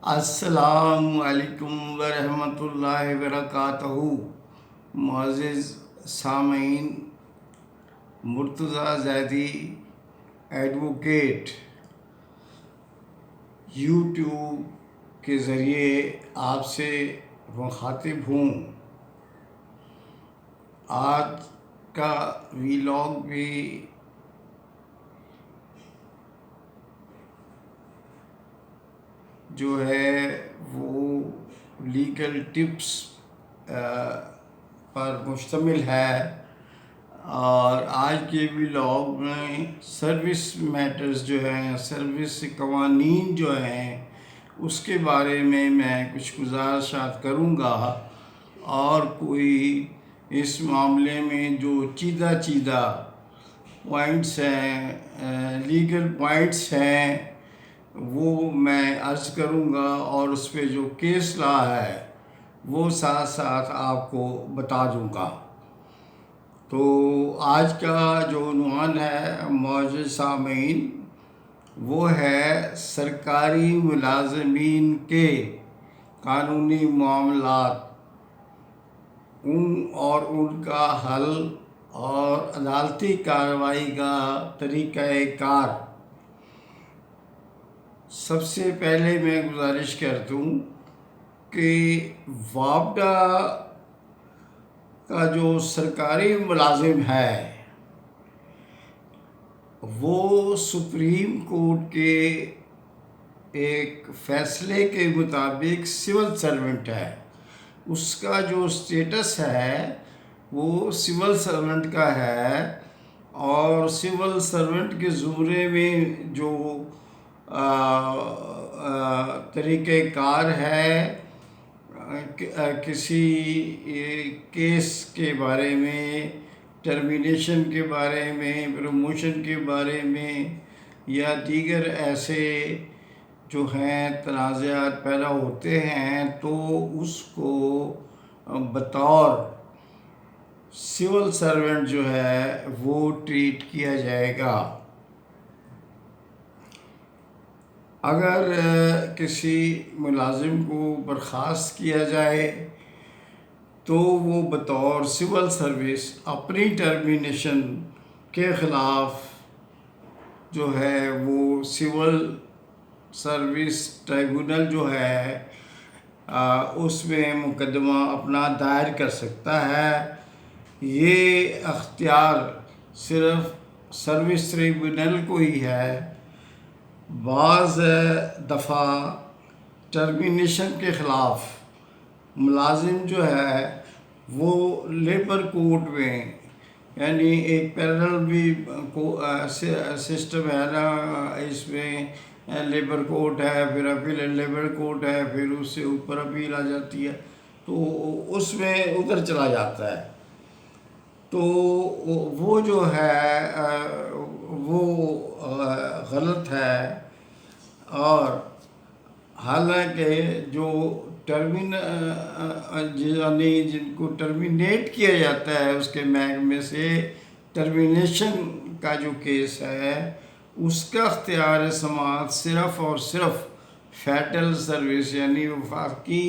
السلام علیکم ورحمۃ اللہ وبرکاتہ۔ معزز سامعین، مرتضیٰ زیدی ایڈوکیٹ یوٹیوب کے ذریعے آپ سے مخاطب ہوں۔ آج کا ویلاگ بھی جو ہے وہ لیگل ٹپس پر مشتمل ہے، اور آج کے ویلاگ میں سروس میٹرز جو ہیں، سروس قوانین جو ہیں، اس کے بارے میں کچھ گزارشات کروں گا، اور کوئی اس معاملے میں جو چیدہ پوائنٹس ہیں، لیگل پوائنٹس ہیں، وہ میں عرض کروں گا، اور اس پہ جو کیس لا ہے وہ ساتھ ساتھ آپ کو بتا دوں گا۔ تو آج کا جو عنوان ہے معزز سامعین، وہ ہے سرکاری ملازمین کے قانونی معاملات، ان کا حل اور عدالتی کارروائی کا طریقہ کار۔ سب سے پہلے میں گزارش کرتا ہوں کہ وابڈا کا جو سرکاری ملازم ہے وہ سپریم کورٹ کے ایک فیصلے کے مطابق سول سرونٹ ہے۔ اس کا جو سٹیٹس ہے وہ سول سرونٹ کا ہے، اور سول سرونٹ کے زمرے میں جو طریقہ کار ہے، کسی کیس کے بارے میں، ٹرمینیشن کے بارے میں، پروموشن کے بارے میں، یا دیگر ایسے جو ہیں تنازعات پیدا ہوتے ہیں، تو اس کو بطور سول سرونٹ جو ہے وہ ٹریٹ کیا جائے گا۔ اگر کسی ملازم کو برخاست کیا جائے تو وہ بطور سول سروس اپنی ٹرمینیشن کے خلاف جو ہے وہ سول سروس ٹریبونل جو ہے اس میں مقدمہ اپنا دائر کر سکتا ہے۔ یہ اختیار صرف سروس ٹریبونل کو ہی ہے۔ بعض دفعہ ٹرمینیشن کے خلاف ملازم جو ہے وہ لیبر کورٹ میں، یعنی ایک پیرلل بھی سسٹم ہے نا، اس میں لیبر کورٹ ہے، پھر اپیل لیبر کورٹ ہے، پھر اس سے اوپر اپیل آ جاتی ہے، تو اس میں ادھر چلا جاتا ہے۔ تو وہ جو ہے وہ غلط ہے، اور حالانکہ جو یعنی جن کو ٹرمینیٹ کیا جاتا ہے اس کے محکمے سے، ٹرمینیشن کا جو کیس ہے اس کا اختیار سماعت صرف اور صرف فیڈرل سروس یعنی وفاقی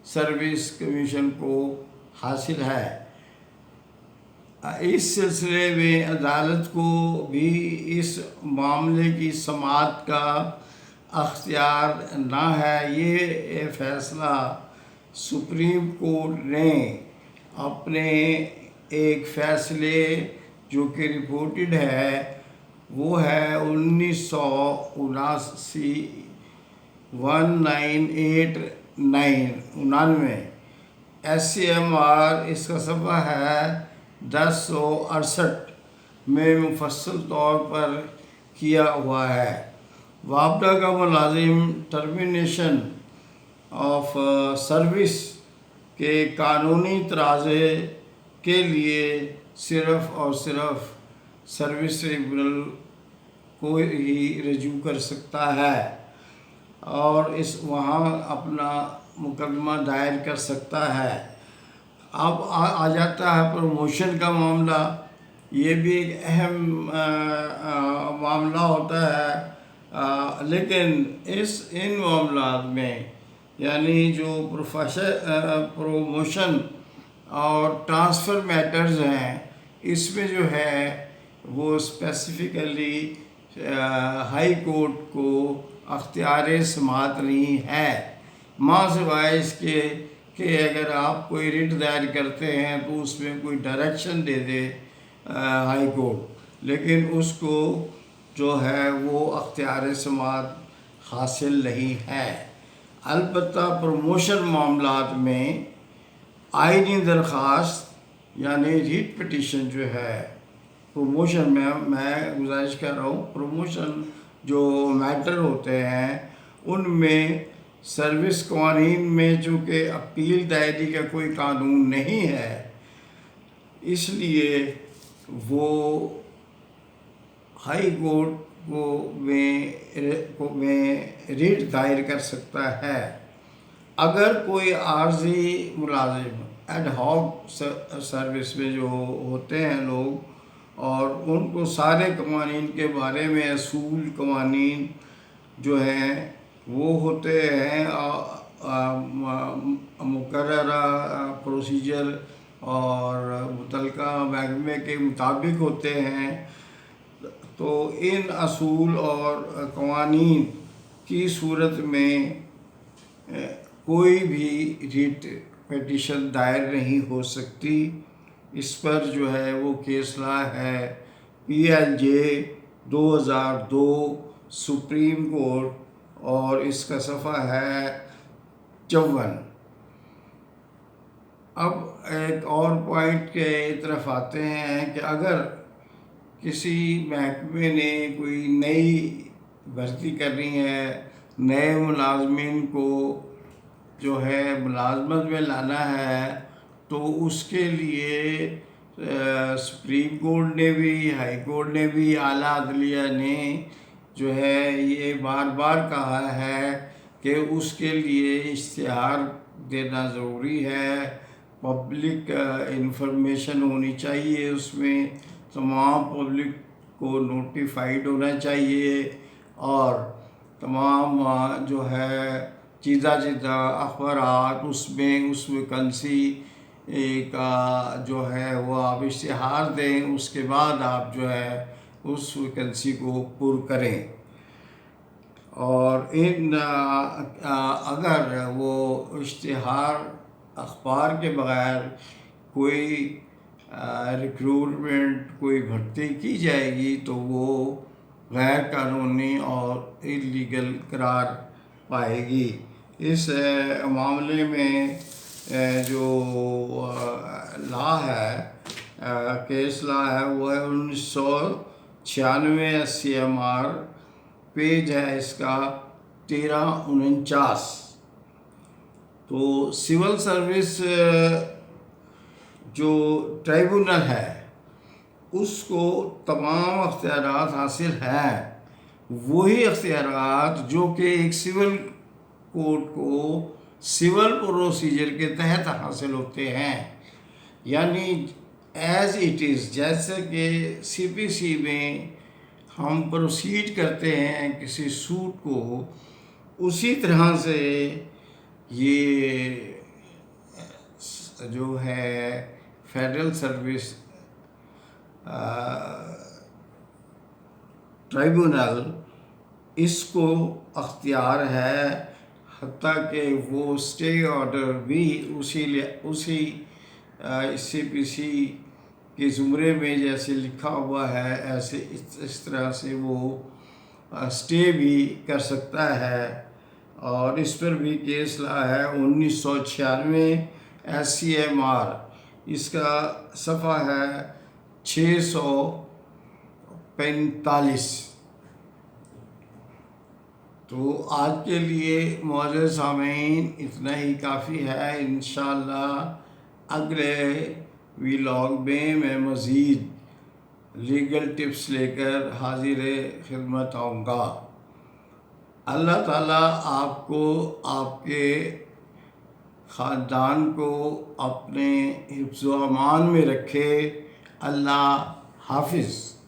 سروس کمیشن کو حاصل ہے۔ اس سلسلے میں عدالت کو بھی اس معاملے کی سماعت کا اختیار نہ ہے۔ یہ فیصلہ سپریم کورٹ نے اپنے ایک فیصلے جو کہ رپورٹڈ ہے، وہ ہے 1989 SCMR، اس کا صفحہ ہے 1068 میں مفصل طور پر کیا ہوا ہے۔ وابڈا کا ملازم ٹرمینیشن آف سروس کے قانونی تنازع کے لیے صرف اور صرف سروس ٹریبونل کو ہی رجوع کر سکتا ہے، اور وہاں اپنا مقدمہ دائر کر سکتا ہے۔ اب آ جاتا ہے پروموشن کا معاملہ۔ یہ بھی ایک اہم معاملہ ہوتا ہے، لیکن ان معاملات میں یعنی جو پروموشن اور ٹرانسفر میٹرز ہیں، اس میں جو ہے وہ اسپیسیفکلی ہائی کورٹ کو اختیار سماعت نہیں ہے، ماں سوائے اس کے کہ اگر آپ کوئی ریٹ دائر کرتے ہیں تو اس میں کوئی ڈائریکشن دے دے ہائی کورٹ، لیکن اس کو جو ہے وہ اختیار سماعت حاصل نہیں ہے۔ البتہ پروموشن معاملات میں آئینی درخواست یعنی ریٹ پٹیشن جو ہے، پروموشن میں گزارش کر رہا ہوں، پروموشن جو میٹر ہوتے ہیں ان میں سروس قوانین میں چونکہ اپیل دائری کا کوئی قانون نہیں ہے، اس لیے وہ ہائی کورٹ میں ریٹ دائر کر سکتا ہے۔ اگر کوئی عارضی ملازم ایڈ ہاک سروس میں جو ہوتے ہیں لوگ، اور ان کو سارے قوانین کے بارے میں اصول قوانین جو ہیں وہ ہوتے ہیں مقررہ پروسیجر اور متعلقہ محکمے کے مطابق ہوتے ہیں، تو ان اصول اور قوانین کی صورت میں کوئی بھی ریٹ پٹیشن دائر نہیں ہو سکتی۔ اس پر جو ہے وہ کیس لا ہے PLJ 2002 سپریم کورٹ، اور اس کا صفحہ ہے 54۔ اب ایک اور پوائنٹ کے طرف آتے ہیں کہ اگر کسی محکمے نے کوئی نئی بھرتی کرنی ہے، نئے ملازمین کو جو ہے ملازمت میں لانا ہے، تو اس کے لیے سپریم کورٹ نے بھی، ہائی کورٹ نے بھی، اعلیٰ عدلیہ نے جو ہے یہ بار بار کہا ہے کہ اس کے لیے اشتہار دینا ضروری ہے، پبلک انفارمیشن ہونی چاہیے، اس میں تمام پبلک کو نوٹیفائیڈ ہونا چاہیے، اور تمام جو ہے چیزہ اخبارات اس میں اس ویکنسی کا جو ہے وہ آپ اشتہار دیں، اس کے بعد آپ جو ہے اس ویکنسی کو پر کریں۔ اور اگر وہ اشتہار اخبار کے بغیر کوئی ریکروٹمنٹ، کوئی بھرتی کی جائے گی تو وہ غیر قانونی اور انلیگل قرار پائے گی۔ اس معاملے میں جو لا ہے، کیس لا ہے، وہ ہے 1996 SCMR، پیج ہے اس کا 1349۔ تو سول سروس جو ٹریبونل ہے اس کو تمام اختیارات حاصل ہیں، وہی اختیارات جو کہ ایک سول کورٹ کو سول پروسیجر کے تحت حاصل ہوتے ہیں، یعنی ایز اٹ از، جیسے کہ CPC میں ہم پروسیڈ کرتے ہیں کسی سوٹ کو، اسی طرح سے یہ جو ہے فیڈرل سروس ٹرائبونل، اس کو اختیار ہے، حتیٰ کہ وہ اسٹے آرڈر بھی اسی CPC کے زمرے میں جیسے لکھا ہوا ہے، ایسے اس طرح سے وہ اسٹے بھی کر سکتا ہے، اور اس پر بھی کیس لا ہے 1996 SCMR، اس کا صفحہ ہے 645۔ تو آج کے لیے معزز سامعین اتنا ہی کافی ہے، انشاءاللہ اگلے ویلاگ میں مزید لیگل ٹپس لے کر حاضر خدمت آؤں گا۔ اللہ تعالیٰ آپ کو، آپ کے خاندان کو اپنے حفظ و امان میں رکھے۔ اللہ حافظ.